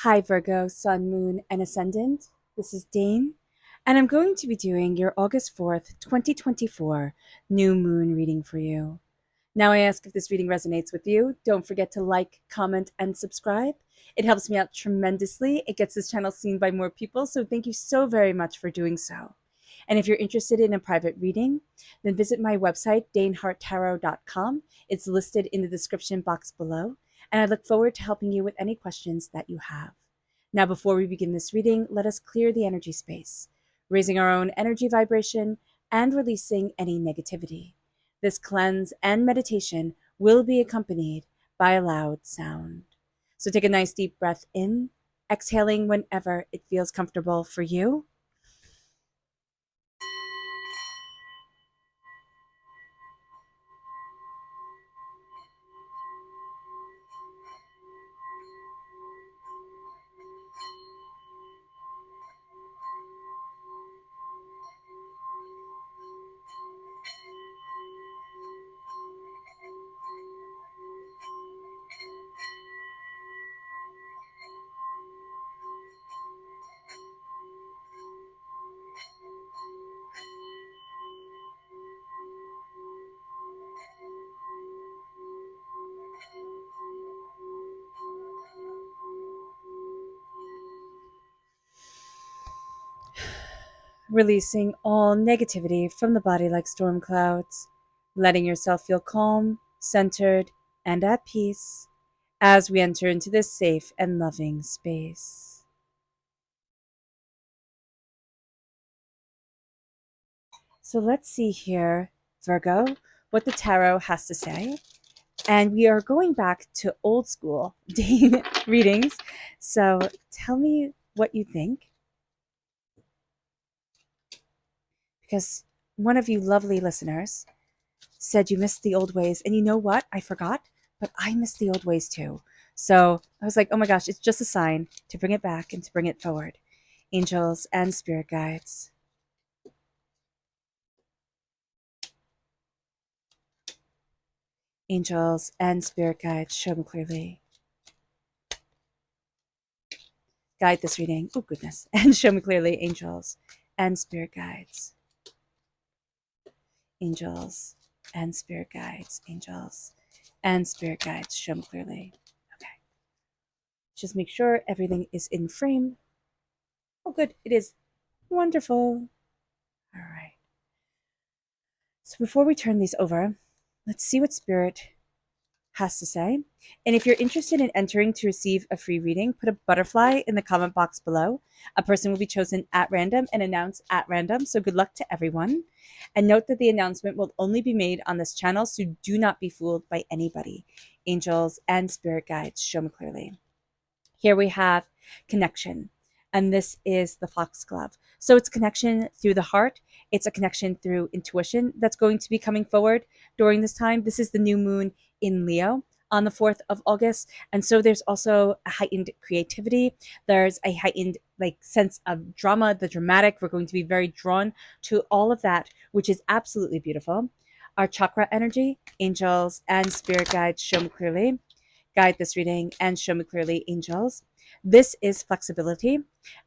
Hi, Virgo, Sun, Moon, and Ascendant. This is Dane, and I'm going to be doing your August 4th, 2024 new moon reading for you. Now, I ask if this reading resonates with you. Don't forget to like, comment, and subscribe. It helps me out tremendously. It gets this channel seen by more people, so thank you so very much for doing so. And if you're interested in a private reading, then visit my website, daneharttarot.com. It's listed in the description box below, and I look forward to helping you with any questions that you have. Now, before we begin this reading, let us clear the energy space, raising our own energy vibration and releasing any negativity. This cleanse and meditation will be accompanied by a loud sound. So take a nice deep breath in, exhaling whenever it feels comfortable for you. Releasing all negativity from the body like storm clouds, letting yourself feel calm, centered, and at peace as we enter into this safe and loving space. So let's see here, Virgo, what the tarot has to say. And we are going back to old school Dane readings. So tell me what you think, because one of you lovely listeners said you missed the old ways. And you know what? I forgot, but I missed the old ways too. So I was like, oh my gosh, it's just a sign to bring it back and to bring it forward. Angels and spirit guides. Angels and spirit guides, show me clearly. Guide this reading. Oh, goodness. And show me clearly, angels and spirit guides. Angels and spirit guides. Angels and spirit guides, show me clearly. Okay. Just make sure everything is in frame. Oh, good. It is. Wonderful. All right. So before we turn these over, let's see what Spirit has to say. And if you're interested in entering to receive a free reading, put a butterfly in the comment box below. A person will be chosen at random and announced at random. So good luck to everyone. And note that the announcement will only be made on this channel, so do not be fooled by anybody. Angels and spirit guides, show me clearly. Here we have connection, and this is the foxglove. So it's connection through the heart. It's a connection through intuition that's going to be coming forward during this time. This is the new moon in Leo on the 4th of August. And so there's also a heightened creativity. There's a heightened sense of drama, the dramatic. We're going to be very drawn to all of that, which is absolutely beautiful. Our chakra energy, angels and spirit guides, show me clearly. Guide this reading and show me clearly, angels. This is flexibility,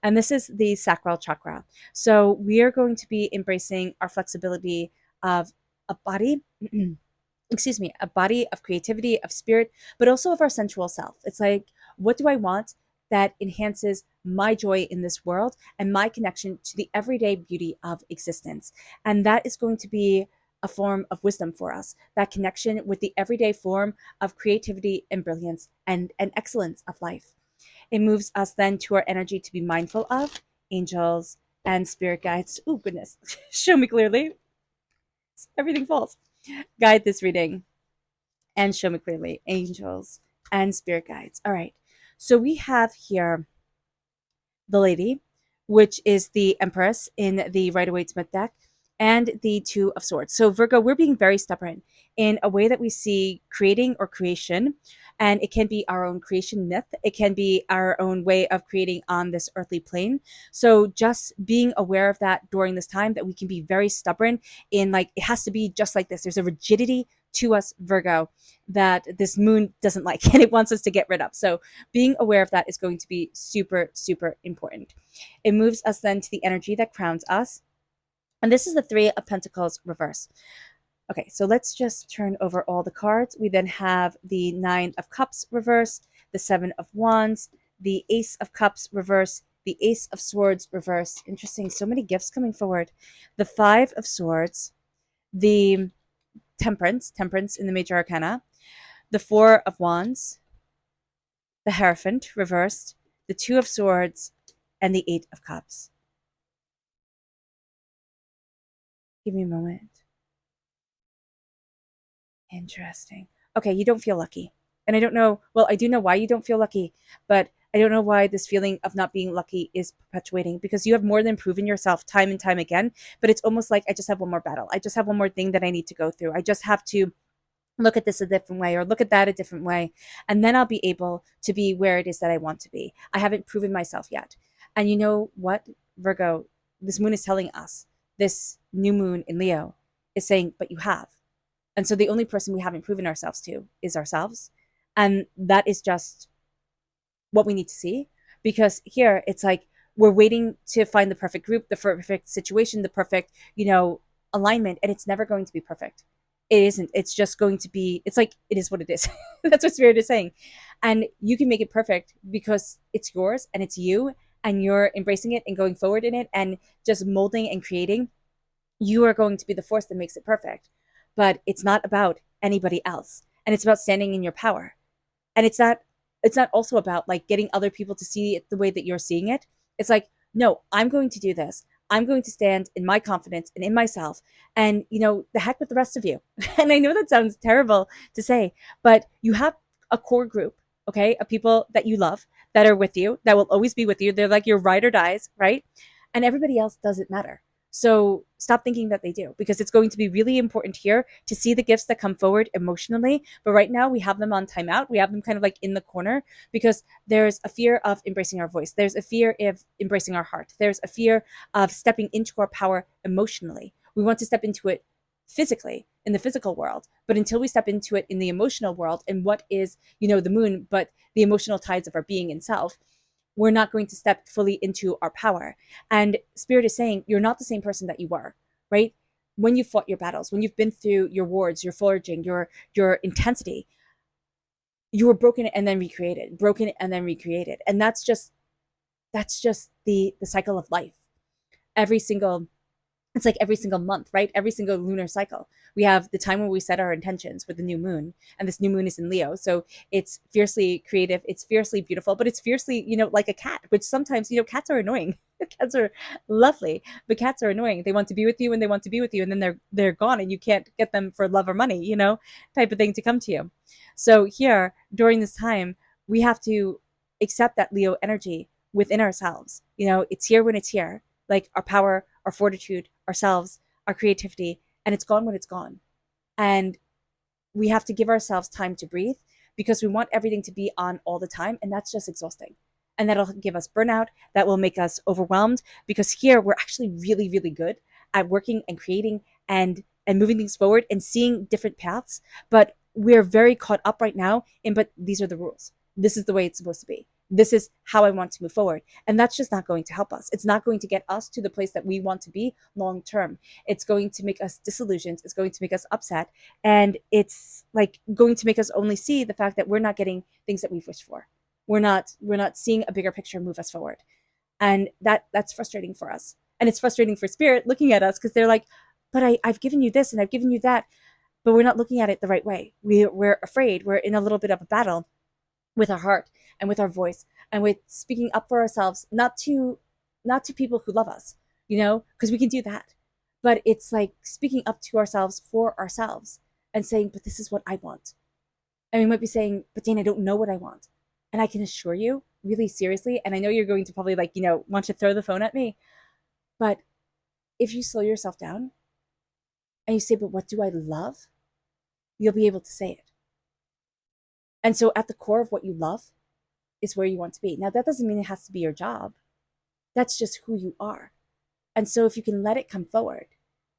and this is the sacral chakra. So we are going to be embracing our flexibility of a body, excuse me, a body of creativity, of spirit, but also of our sensual self. It's like, what do I want that enhances my joy in this world and my connection to the everyday beauty of existence? And that is going to be a form of wisdom for us, that connection with the everyday form of creativity and brilliance and excellence of life. It moves us then to our energy to be mindful of angels and spirit guides. Oh, goodness. Show me clearly. Everything falls. Guide this reading and show me clearly, angels and spirit guides. All right. So we have here the lady, which is the empress in the Rider-Waite-Smith deck, and the two of swords. So Virgo, we're being very stubborn in a way that we see creating or creation. And it can be our own creation myth. It can be our own way of creating on this earthly plane. So just being aware of that during this time, that we can be very stubborn in it has to be just like this. There's a rigidity to us, Virgo, that this moon doesn't like and it wants us to get rid of. So being aware of that is going to be super, super important. It moves us then to the energy that crowns us. And this is the Three of Pentacles reverse. Okay, so let's just turn over all the cards. We then have the Nine of Cups reverse, the Seven of Wands, the Ace of Cups reverse, the Ace of Swords reverse. Interesting, so many gifts coming forward. The Five of Swords, the Temperance in the Major Arcana, the Four of Wands, the Hierophant reversed, the Two of Swords, and the Eight of Cups. Give me a moment. Interesting. Okay, you don't feel lucky. And I don't know, well, I do know why you don't feel lucky, but I don't know why this feeling of not being lucky is perpetuating, because you have more than proven yourself time and time again. But it's almost like I just have one more battle. I just have one more thing that I need to go through. I just have to look at this a different way or look at that a different way. And then I'll be able to be where it is that I want to be. I haven't proven myself yet. And you know what, Virgo, this moon is telling us, this new moon in Leo is saying, but you have. And so the only person we haven't proven ourselves to is ourselves. And that is just what we need to see. Because here it's like we're waiting to find the perfect group, the perfect situation, the perfect, alignment. And it's never going to be perfect. It isn't. It's just going to be, it's like, it is what it is. That's what Spirit is saying. And you can make it perfect because it's yours and it's you and you're embracing it and going forward in it and just molding and creating. You are going to be the force that makes it perfect. But it's not about anybody else. And it's about standing in your power. And it's not also about like getting other people to see it the way that you're seeing it. It's like, no, I'm going to do this. I'm going to stand in my confidence and in myself. And, the heck with the rest of you. And I know that sounds terrible to say, but you have a core group, okay, of people that you love, that are with you, that will always be with you. They're like your ride or dies, right? And everybody else doesn't matter. So stop thinking that they do, because it's going to be really important here to see the gifts that come forward emotionally. But right now we have them on timeout. We have them kind of like in the corner because there's a fear of embracing our voice. There's a fear of embracing our heart. There's a fear of stepping into our power emotionally. We want to step into it physically in the physical world. But until we step into it in the emotional world, and what is, the moon, but the emotional tides of our being and self, we're not going to step fully into our power. And Spirit is saying, you're not the same person that you were, right? When you fought your battles, when you've been through your wars, your foraging, your intensity, you were broken and then recreated, broken and then recreated. And that's just the cycle of life. It's like every single month, right? Every single lunar cycle. We have the time where we set our intentions with the new moon, and this new moon is in Leo. So it's fiercely creative, it's fiercely beautiful, but it's fiercely, like a cat, which sometimes, cats are annoying. Cats are lovely, but cats are annoying. They want to be with you and they want to be with you, and then they're gone and you can't get them for love or money, type of thing to come to you. So here, during this time, we have to accept that Leo energy within ourselves. It's here when it's here, like our power, our fortitude, ourselves, our creativity, and it's gone when it's gone. And we have to give ourselves time to breathe because we want everything to be on all the time, and that's just exhausting. And that'll give us burnout, that will make us overwhelmed, because here we're actually really, really good at working and creating and moving things forward and seeing different paths, but we're very caught up right now in, but these are the rules. This is the way it's supposed to be. This is how I want to move forward. And that's just not going to help us. It's not going to get us to the place that we want to be long term. It's going to make us disillusioned. It's going to make us upset. And it's like going to make us only see the fact that we're not getting things that we've wished for. We're not seeing a bigger picture move us forward. And that's frustrating for us. And it's frustrating for Spirit looking at us, because they're like, but I've given you this and I've given you that, but we're not looking at it the right way. We're afraid. We're in a little bit of a battle with our heart and with our voice and with speaking up for ourselves, not to people who love us, because we can do that. But it's like speaking up to ourselves for ourselves and saying, but this is what I want. And we might be saying, but Dane, I don't know what I want. And I can assure you, really seriously, and I know you're going to probably want to throw the phone at me, but if you slow yourself down and you say, but what do I love? You'll be able to say it. And so at the core of what you love is where you want to be. Now, that doesn't mean it has to be your job. That's just who you are. And so if you can let it come forward,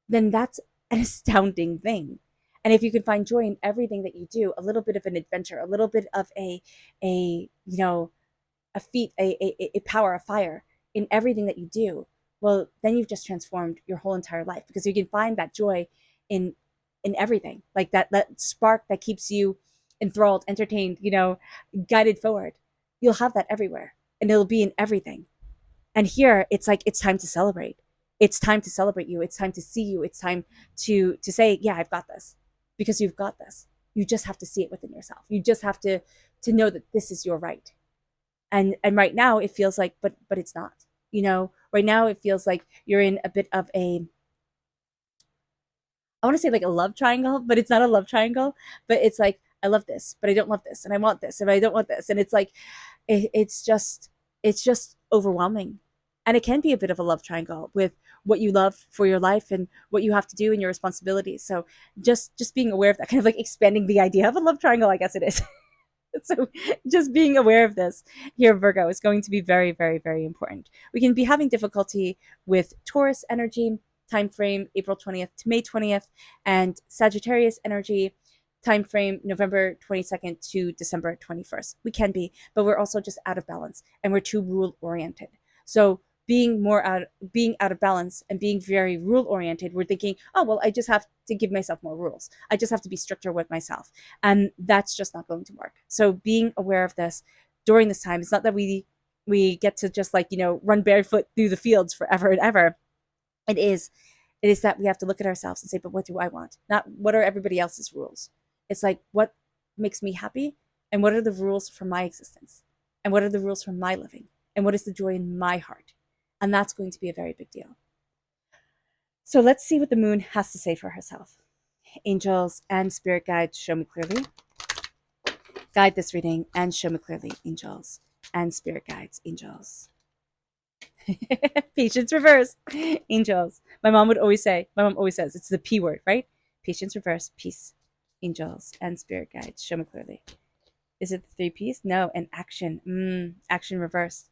then that's an astounding thing. And if you can find joy in everything that you do, a little bit of an adventure, a little bit of a feat, a power, a fire in everything that you do, well, then you've just transformed your whole entire life, because you can find that joy in everything, like that spark that keeps you enthralled, entertained, guided forward. You'll have that everywhere, and it'll be in everything. And here, it's like it's time to celebrate. It's time to celebrate you. It's time to see you. It's time to say, yeah, I've got this, because you've got this. You just have to see it within yourself. You just have to know that this is your right. And right now it feels like, but it's not. Right now it feels like you're in a bit of a, I want to say like a love triangle, but it's not a love triangle. But it's like, I love this, but I don't love this, and I want this, and I don't want this, and it's like it's just overwhelming. And it can be a bit of a love triangle with what you love for your life and what you have to do and your responsibilities. So just being aware of that, kind of like expanding the idea of a love triangle, I guess it is. So just being aware of this here, Virgo, is going to be very, very, very important. We can be having difficulty with Taurus energy, time frame April 20th to May 20th, and Sagittarius energy, time frame November 22nd to December 21st. We can be, but we're also just out of balance, and we're too rule oriented. So being out of balance and being very rule oriented, we're thinking, oh well, I just have to give myself more rules. I just have to be stricter with myself, and that's just not going to work. So being aware of this during this time, it's not that we get to just like run barefoot through the fields forever and ever. It is that we have to look at ourselves and say, but what do I want? Not what are everybody else's rules. It's like, what makes me happy, and what are the rules for my existence, and what are the rules for my living, and what is the joy in my heart. And that's going to be a very big deal. So let's see what the moon has to say for herself. Angels and spirit guides, show me clearly. Guide this reading and show me clearly, angels and spirit guides, angels. Patience reverse, angels. My mom always says, it's the P word, right? Patience reverse, peace, angels and spirit guides, show me clearly. Is it the 3 P's? No, and action. Action reverse.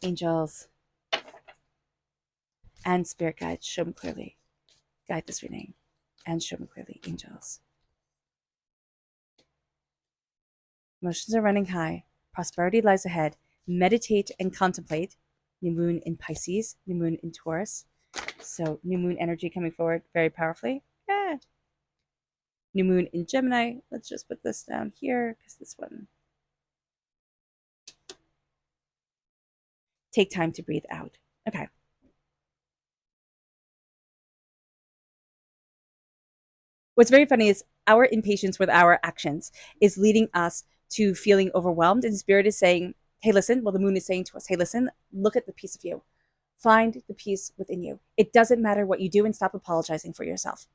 Angels and spirit guides, show me clearly. Guide this reading and show me clearly, angels. Emotions are running high. Prosperity lies ahead. Meditate and contemplate. New moon in Pisces, new moon in Taurus. So new moon energy coming forward very powerfully. Yeah. New moon in Gemini. Let's just put this down here because this one. Take time to breathe out. Okay. What's very funny is our impatience with our actions is leading us to feeling overwhelmed. And Spirit is saying, hey, listen. Well, the moon is saying to us, hey, listen, look at the piece of you. Find the peace within you. It doesn't matter what you do, and stop apologizing for yourself.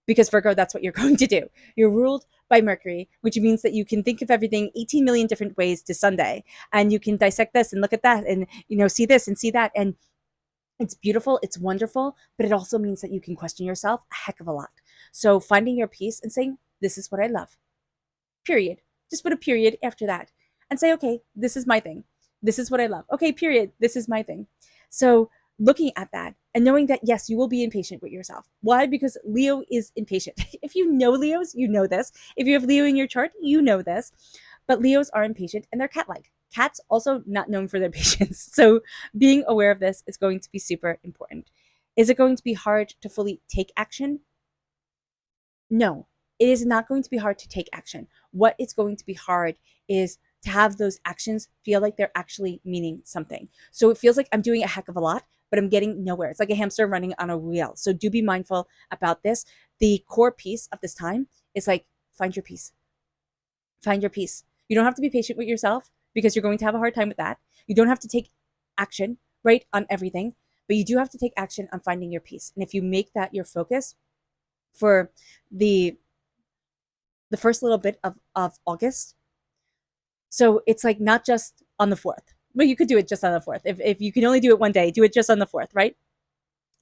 Because Virgo, that's what you're going to do. You're ruled by Mercury, which means that you can think of everything 18 million different ways to Sunday. And you can dissect this and look at that and, see this and see that. And it's beautiful, it's wonderful, but it also means that you can question yourself a heck of a lot. So finding your peace and saying, this is what I love. Period. Just put a period after that and say, okay, this is my thing. This is what I love. Okay, period. This is my thing. So looking at that and knowing that, yes, you will be impatient with yourself. Why? Because Leo is impatient. If you know Leos, you know this. If you have Leo in your chart, you know this. But Leos are impatient and they're cat-like. Cats also not known for their patience. So being aware of this is going to be super important. Is it going to be hard to fully take action? No, it is not going to be hard to take action. What is going to be hard is to have those actions feel like they're actually meaning something. So it feels like I'm doing a heck of a lot, but I'm getting nowhere. It's like a hamster running on a wheel. So do be mindful about this. The core piece of this time is like, find your peace. Find your peace. You don't have to be patient with yourself because you're going to have a hard time with that. You don't have to take action, right, on everything, but you do have to take action on finding your peace. And if you make that your focus for the first little bit of August, so it's like not just on the 4th. Well, you could do it just on the 4th. If you can only do it one day, do it just on the 4th, right,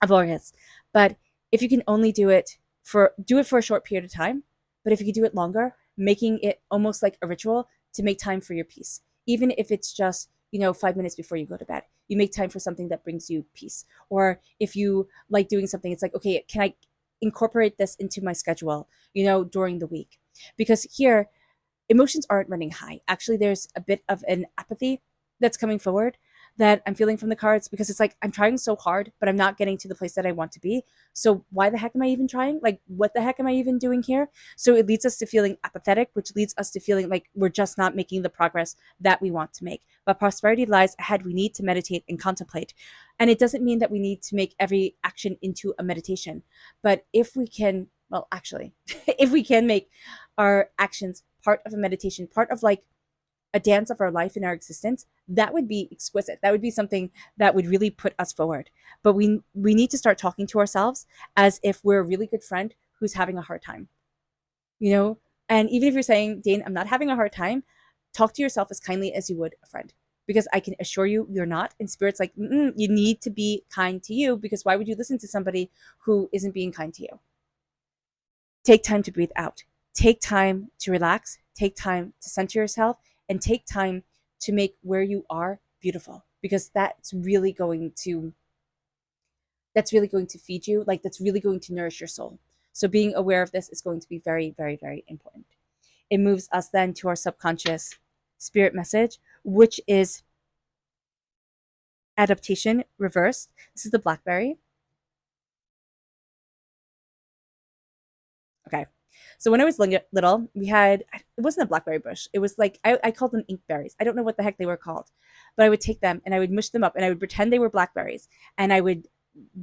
of August. But if you can only do it for a short period of time, but if you can do it longer, making it almost like a ritual to make time for your peace. Even if it's just, 5 minutes before you go to bed. you make time for something that brings you peace. Or if you like doing something, it's like, okay, can I incorporate this into my schedule, during the week? Because here, emotions aren't running high. Actually, there's a bit of an apathy that's coming forward that I'm feeling from the cards, because it's like I'm trying so hard, but I'm not getting to the place that I want to be. So why the heck am I even trying? Like, what the heck am I even doing here? So it leads us to feeling apathetic, which leads us to feeling like we're just not making the progress that we want to make. But prosperity lies ahead. We need to meditate and contemplate. And it doesn't mean that we need to make every action into a meditation. But if we can, well, actually, if we can make our actions part of a meditation, part of like a dance of our life and our existence, that would be exquisite. That would be something that would really put us forward. But we need to start talking to ourselves as if we're a really good friend who's having a hard time. And even if you're saying, Dane, I'm not having a hard time, talk to yourself as kindly as you would a friend, because I can assure you you're not. And Spirit's like, you need to be kind to you, because why would you listen to somebody who isn't being kind to you? Take time to breathe out. Take time to relax. Take time to center yourself, and take time to make where you are beautiful, because that's really going to feed you. Like, that's really going to nourish your soul. So being aware of this is going to be very, very, very important. It moves us then to our subconscious spirit message, which is adaptation reversed. This is the blackberry. Okay. So when I was little, we had, it wasn't a blackberry bush. It was like, I called them inkberries. I don't know what the heck they were called, but I would take them and I would mush them up and I would pretend they were blackberries, and I would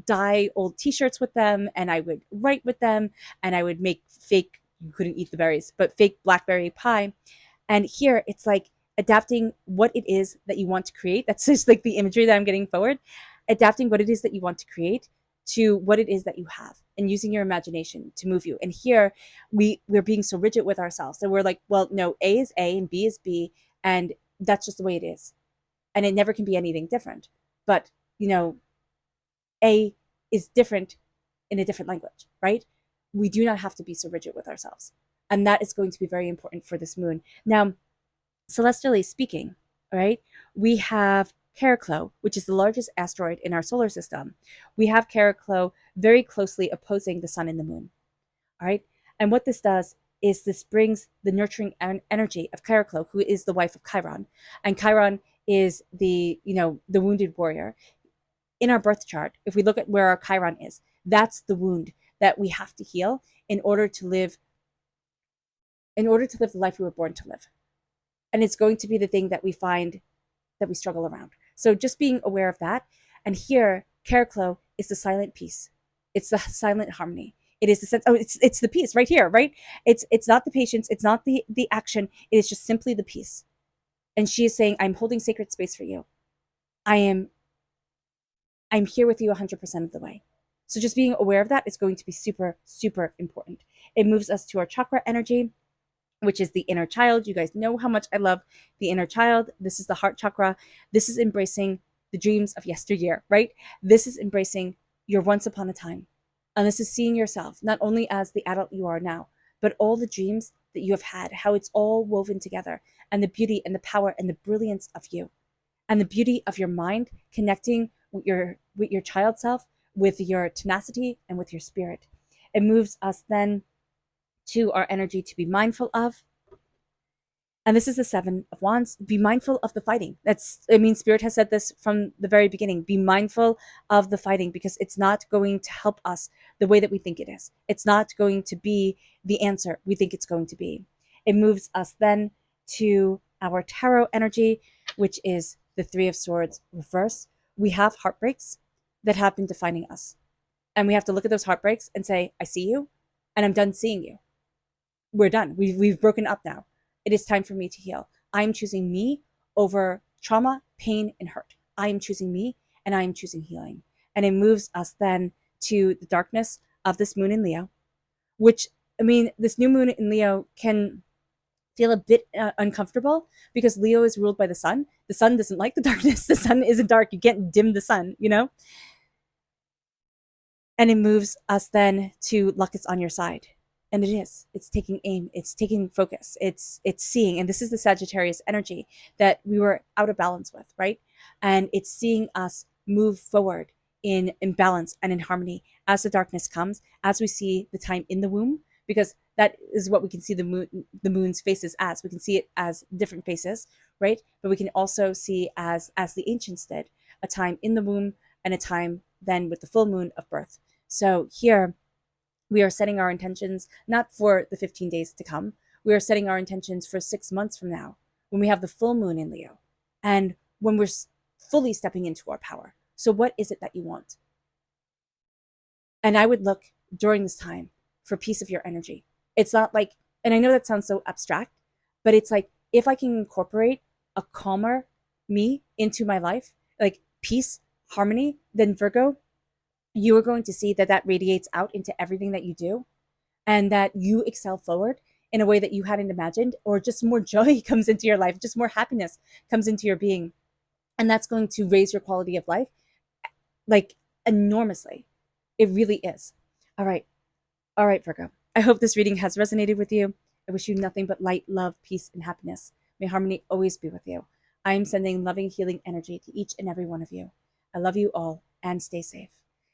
dye old t-shirts with them, and I would write with them, and I would make fake, you couldn't eat the berries, but fake blackberry pie. And here it's like adapting what it is that you want to create. That's just like the imagery that I'm getting forward. Adapting what it is that you want to create to what it is that you have, and using your imagination to move you. And here we're being so rigid with ourselves that we're like, well, no, A is A and B is B, and that's just the way it is. And it never can be anything different. But, A is different in a different language, right? We do not have to be so rigid with ourselves. And that is going to be very important for this moon. Now, celestially speaking, right, we have Caraclo, which is the largest asteroid in our solar system. We have Caraclo very closely opposing the sun and the moon. All right. And what this does is this brings the nurturing energy of Caraclo, who is the wife of Chiron. And Chiron is the wounded warrior. In our birth chart, if we look at where our Chiron is, that's the wound that we have to heal in order to live the life we were born to live. And it's going to be the thing that we find that we struggle around. So just being aware of that. And here, Caraclo is the silent peace. It's the silent harmony. It is the sense, it's the peace right here, right? It's not the patience, it's not the action, it is just simply the peace. And she is saying, I'm holding sacred space for you. I'm here with you 100% of the way. So just being aware of that is going to be super, super important. It moves us to our chakra energy, which is the inner child. You guys know how much I love the inner child. This is the heart chakra. This is embracing the dreams of yesteryear, right? This is embracing your once upon a time. And this is seeing yourself not only as the adult you are now, but all the dreams that you have had, how it's all woven together, and the beauty and the power and the brilliance of you, and the beauty of your mind connecting with your child self, with your tenacity, and with your spirit. It moves us then to our energy to be mindful of. And this is the Seven of Wands. Be mindful of the fighting. Spirit has said this from the very beginning. Be mindful of the fighting, because it's not going to help us the way that we think it is. It's not going to be the answer we think it's going to be. It moves us then to our tarot energy, which is the Three of Swords reverse. We have heartbreaks that have been defining us. And we have to look at those heartbreaks and say, I see you, and I'm done seeing you. We're done. We've broken up now. It is time for me to heal. I am choosing me over trauma, pain, and hurt. I am choosing me, and I am choosing healing. And it moves us then to the darkness of this moon in Leo, which, this new moon in Leo can feel a bit uncomfortable, because Leo is ruled by the sun. The sun doesn't like the darkness. The sun isn't dark. You can't dim the sun, And it moves us then to luck is on your side. And it is. It's taking aim. It's taking focus. It's seeing. And this is the Sagittarius energy that we were out of balance with, right? And it's seeing us move forward in balance and in harmony as the darkness comes, as we see the time in the womb, because that is what we can see the moon's faces as. We can see it as different faces, right? But we can also see as the ancients did, a time in the womb and a time then with the full moon of birth. So here we are setting our intentions not for the 15 days to come. We are setting our intentions for 6 months from now when we have the full moon in Leo and when we're fully stepping into our power. So, what is it that you want? And I would look during this time for peace of your energy. It's not like, and I know that sounds so abstract, but it's like if I can incorporate a calmer me into my life, like peace, harmony, then Virgo, you are going to see that that radiates out into everything that you do and that you excel forward in a way that you hadn't imagined, or just more joy comes into your life, just more happiness comes into your being. And that's going to raise your quality of life like enormously. It really is. All right. All right, Virgo. I hope this reading has resonated with you. I wish you nothing but light, love, peace, and happiness. May harmony always be with you. I am sending loving, healing energy to each and every one of you. I love you all and stay safe.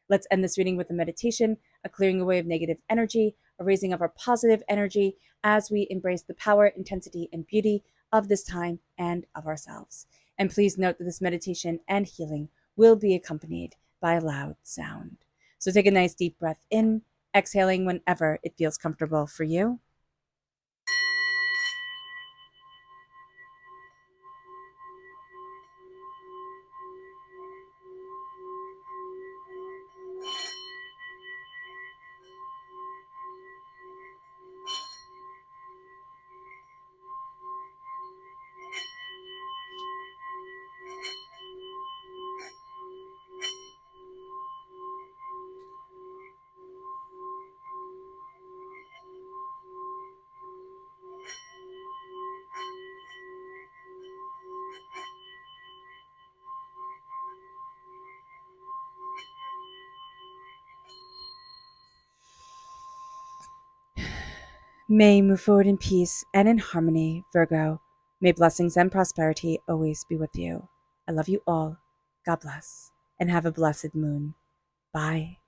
Let's end this reading with a meditation, a clearing away of negative energy, a raising of our positive energy as we embrace the power, intensity, and beauty of this time and of ourselves. And please note that this meditation and healing will be accompanied by a loud sound. So take a nice deep breath in, exhaling whenever it feels comfortable for you. May you move forward in peace and in harmony, Virgo. May blessings and prosperity always be with you. I love you all. God bless, and have a blessed moon. Bye.